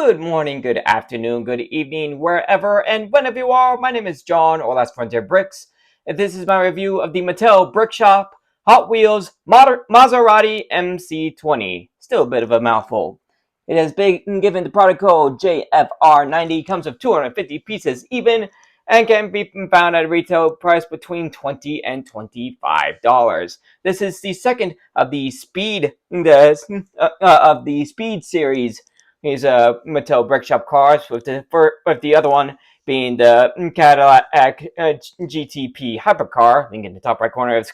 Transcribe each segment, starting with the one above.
Good morning, good afternoon, good evening, wherever and whenever you are. My name is John, or Last Frontier Bricks, and this is my review of the Mattel Brick Shop Hot Wheels Maserati MC20. Still a bit of a mouthful. It has been given the product code JFR90, comes with 250 pieces even, and can be found at a retail price between $20 and $25. This is the second of the Speed series. These Mattel Brick Shop cars, with the other one being the Cadillac GTP hypercar. Link in the top right corner of the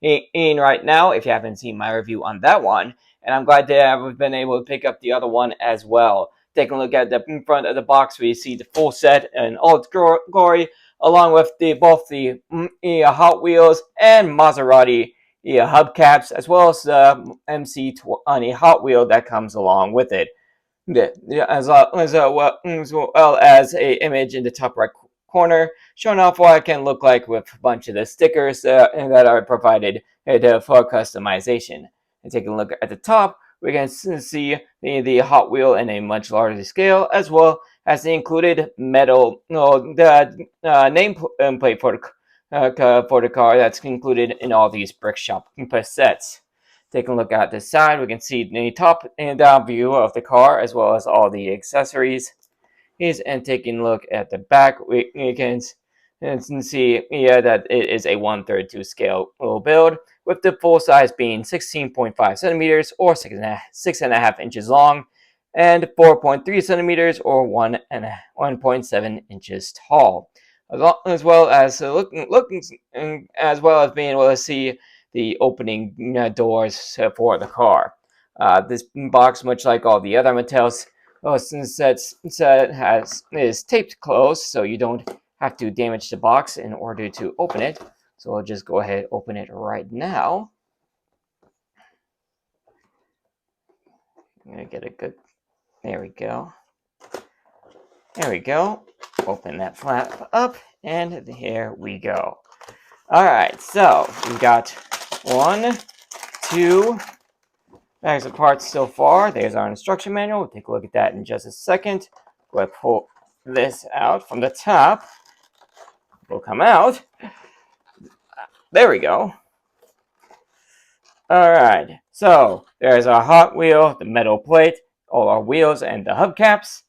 screen right now if you haven't seen my review on that one. And I'm glad to have been able to pick up the other one as well. Taking a look at the front of the box, we see the full set and all its glory, along with both the Hot Wheels and Maserati hubcaps, as well as the MC20 Hot Wheel that comes along with it. As well as a image in the top right corner showing off what it can look like with a bunch of the stickers that are provided for customization. And taking a look at the top, we can see the Hot Wheel in a much larger scale, as well as the included metal nameplate for the car that's included in all these Brick Shop sets. Taking a look at the side, we can see the top and down view of the car, as well as all the accessories. And taking a look at the back, we can see that it is a 1/32 scale build, with the full size being 16.5 centimeters or 6.5 inches long, and 4.3 centimeters or 1.7 inches tall, as well as being able to see the opening doors for the car. This box, much like all the other Mattel's sets, is taped closed, so you don't have to damage the box in order to open it. So I'll just go ahead and open it right now. I'm gonna get a good. There we go. There we go. Open that flap up, and here we go. All right, so we got 1, 2 bags of parts so far. There's our instruction manual. We'll take a look at that in just a second. Go ahead and pull this out from the top. Will come out. There we go. All right, so there's our Hot Wheel, the metal plate, all our wheels, and the hubcaps.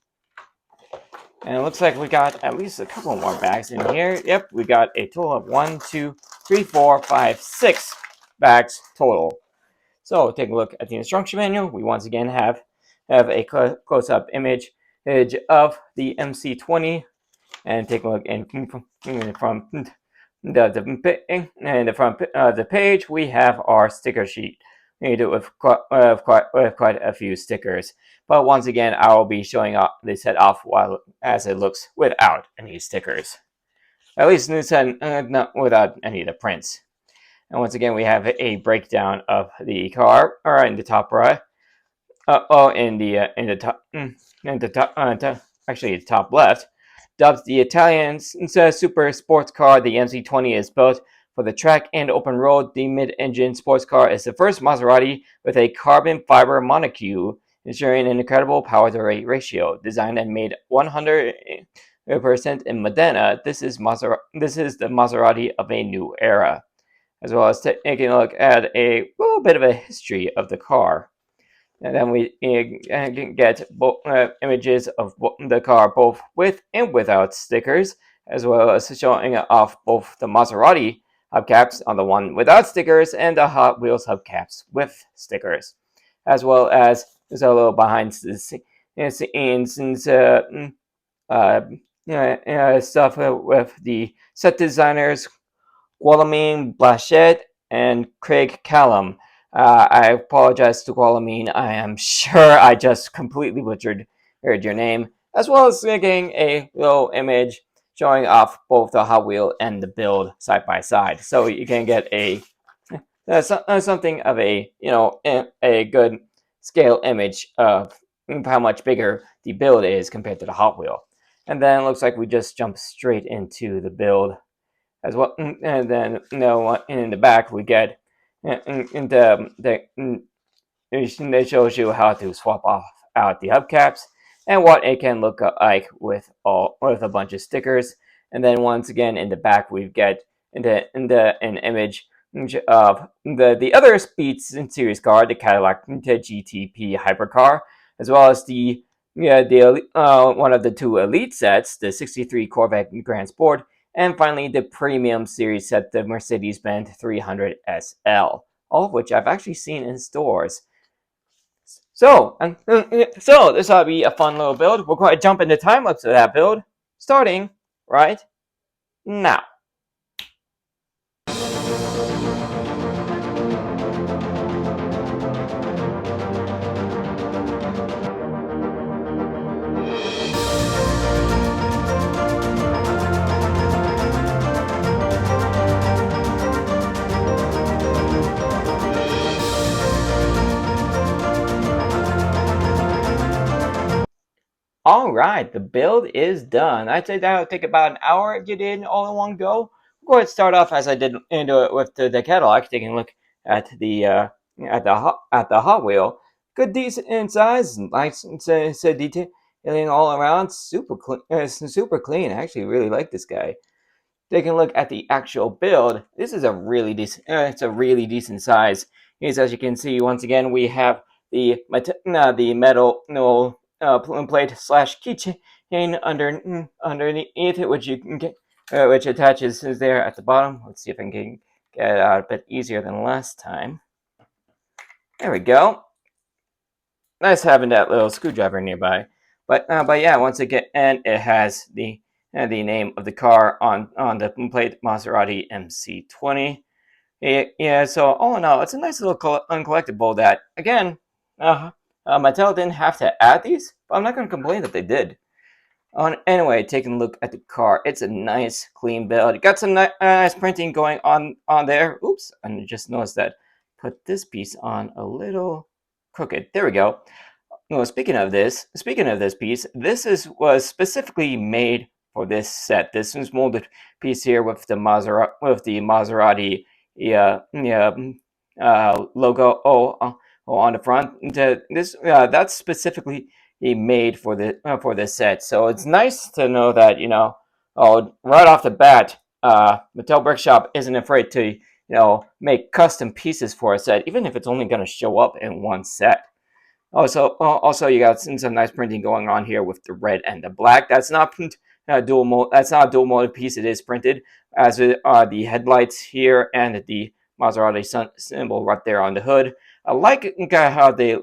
And it looks like we got at least a couple more bags in here. Yep, we got a total of 1, 2, 3, 4, 5, 6 bags total. So take a look at the instruction manual. We once again have a close-up image of the MC20, and take a look in from the front of the page. We have our sticker sheet. We do it with quite a few stickers. But once again, I will be showing the set off as it looks without any stickers. At least not without any of the prints. And once again, we have a breakdown of the car, or in the top right. Actually, the top left. Dubbed the Italian super sports car, the MC20 is built for the track and open road. The mid-engine sports car is the first Maserati with a carbon fiber monocoque, ensuring an incredible power-to-weight ratio. Designed and made 100% in Modena, this is the Maserati of a new era. As well as taking a look at a little bit of a history of the car. And then we get images of the car both with and without stickers, as well as showing off both the Maserati hubcaps on the one without stickers and the Hot Wheels hubcaps with stickers, as well as there's a little behind the scenes stuff with the set designers Guillemine Blachette and Craig Callum. I apologize to Guillemine. I am sure I just completely butchered your name, as well as getting a little image showing off both the Hot Wheel and the build side by side, so you can get a something of a a good scale image of how much bigger the build is compared to the Hot Wheel. And then it looks like we just jump straight into the build as well. And then in the back we get it shows you how to swap out the hubcaps, and what it can look like with a bunch of stickers. And then once again in the back we get an image of the other Speed Series car, the Cadillac GTP hypercar, as well as the one of the two elite sets, the 63 Corvette Grand Sport, and finally the premium series set, the Mercedes-Benz 300 SL, all of which I've actually seen in stores. So this ought to be a fun little build. We're going to jump into time lapse of that build, starting right now. Alright, the build is done. I'd say that'll take about an hour if you did it all in one go. We'll go ahead and start off as I did into it with the Cadillac, taking a look at the Hot Wheel. Good, decent in size, nice detailing all around, super clean. I actually really like this guy. Taking a look at the actual build, this is a really decent. It's a really decent size. As you can see, once again, we have the metal plate slash keychain underneath it, which you can get, which attaches there at the bottom. Let's see if I can get it out a bit easier than last time. There we go. Nice having that little screwdriver nearby. But yeah, once again, and it has the name of the car on the plate, Maserati MC20. Yeah, so all in all, it's a nice little uncollectible that, again, Mattel didn't have to add these, but I'm not going to complain that they did. Anyway, taking a look at the car, it's a nice, clean build. It got some nice printing going on there. Oops, I just noticed that. Put this piece on a little crooked. There we go. Well, speaking of this piece, was specifically made for this set. This is molded piece here with the Maserati logo on the front. That's specifically made for the set. So it's nice to know that right off the bat, Mattel Brickshop isn't afraid to make custom pieces for a set, even if it's only going to show up in one set. Also, you got some nice printing going on here with the red and the black. That's not dual mode. That's not a dual mode piece. It is printed, as are the headlights here and the Maserati sun symbol right there on the hood. I like how they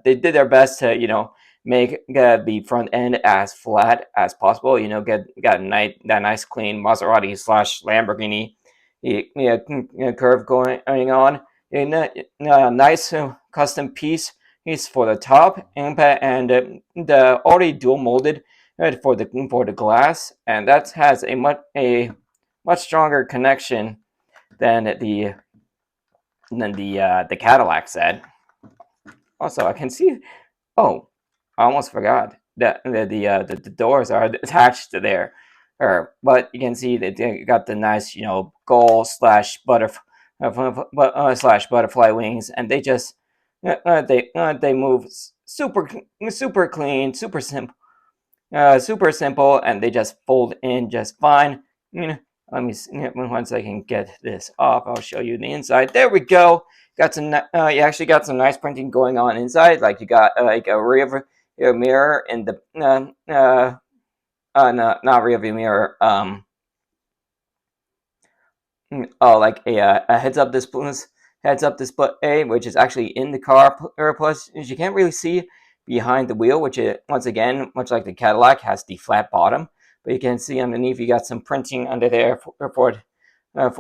did their best to make the front end as flat as possible. Got that nice clean Maserati slash Lamborghini curve going on. A nice custom piece for the top and the already dual molded for the glass, and that has a much stronger connection than the Cadillac set. Also, I can see. Oh, I almost forgot that the doors are attached to there. But you can see that they got the nice gold slash butterfly wings, and they just they move super clean, super simple, and they just fold in just fine. Let me see, once I can get this off, I'll show you the inside. There we go. Got some. You actually got some nice printing going on inside. Like you got like a rear mirror in the no, not rear view mirror. Like a heads up display, which is actually in the car. Plus, you can't really see behind the wheel, which once again, much like the Cadillac, has the flat bottom. But you can see underneath, you got some printing under there for the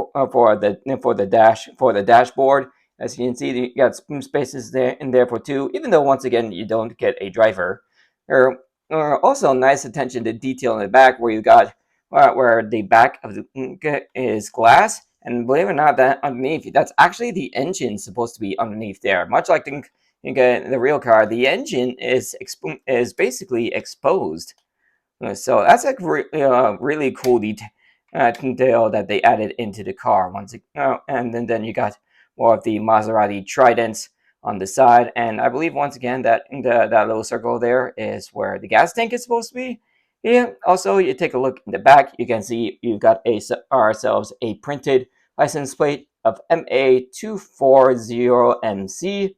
dashboard. As you can see, you got some spaces there in there for two. Even though once again you don't get a driver. Also, nice attention to detail in the back, where you got where the back of the is glass, and believe it or not, that underneath, that's actually the engine supposed to be underneath there. Much like the real car, the engine is basically exposed. So that's like really cool detail that they added into the car. And then you got more of the Maserati Tridents on the side, and I believe once again that that little circle there is where the gas tank is supposed to be. Yeah. Also, you take a look in the back, you can see you've got ourselves a printed license plate of MA240MC.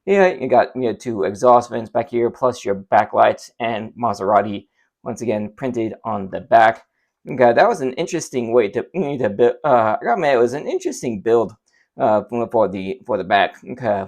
Yeah, you got two exhaust vents back here, plus your backlights and Maserati once again printed on the back. Okay, that was an interesting way to build. I gotta admit, it was an interesting build for the back. Okay,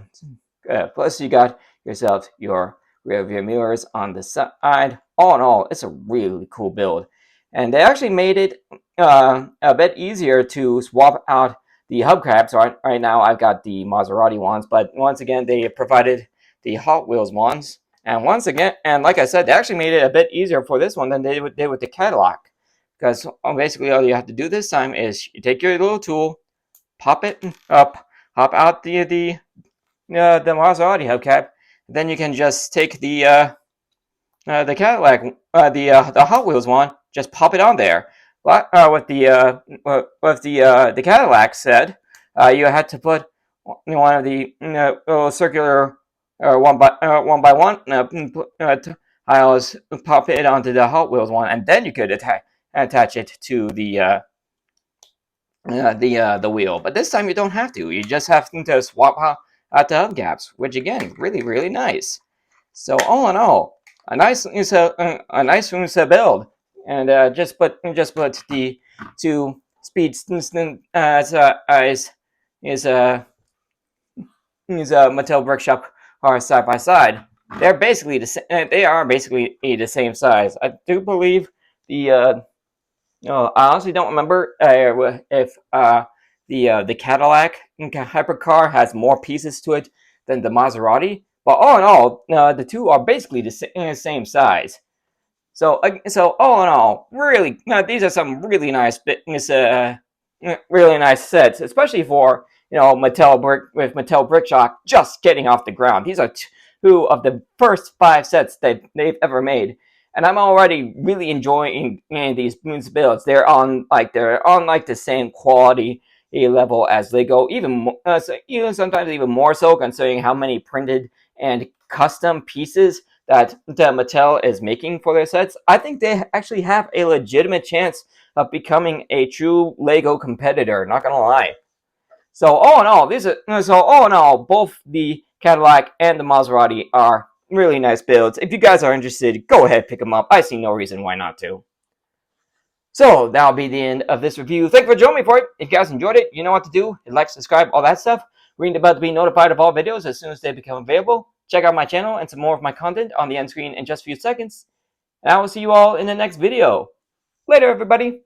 plus you got yourself your rear view mirrors on the side. All in all, it's a really cool build, and they actually made it a bit easier to swap out the hubcaps. Right now I've got the Maserati ones, but once again they provided the Hot Wheels ones. And once again, and like I said, they actually made it a bit easier for this one than they did with the Cadillac. Because basically all you have to do this time is you take your little tool, pop it up, pop out the Maserati hubcap, then you can just take the Cadillac, the Hot Wheels one, just pop it on there. But with the Cadillac said, you had to put one of the little circular one by one tiles, pop it onto the Hot Wheels one, and then you could attach it to the wheel. But this time you don't have to. You just have to swap out the hubcaps, which again, really nice. So all in all, a nice build, and just put the two speeds is Mattel Brickshop are side by side. They're basically they are basically the same size. I do believe the I honestly don't remember if the Cadillac hypercar has more pieces to it than the Maserati. But all in all, the two are basically the same size. So all in all, really, these are some really nice really nice sets, especially for Mattel Brickshop just getting off the ground. These are two of the first 5 sets that they've ever made, and I'm already really enjoying these builds. They're on the same quality level as Lego, even sometimes even more so, considering how many printed and custom pieces that Mattel is making for their sets. I think they actually have a legitimate chance of becoming a true Lego competitor. Not gonna lie. So all in all, both the Cadillac and the Maserati are really nice builds. If you guys are interested, go ahead, pick them up. I see no reason why not to. So that'll be the end of this review. Thank you for joining me for it. If you guys enjoyed it, you know what to do. Like, subscribe, all that stuff. Ring the bell to be notified of all videos as soon as they become available. Check out my channel and some more of my content on the end screen in just a few seconds. And I will see you all in the next video. Later, everybody.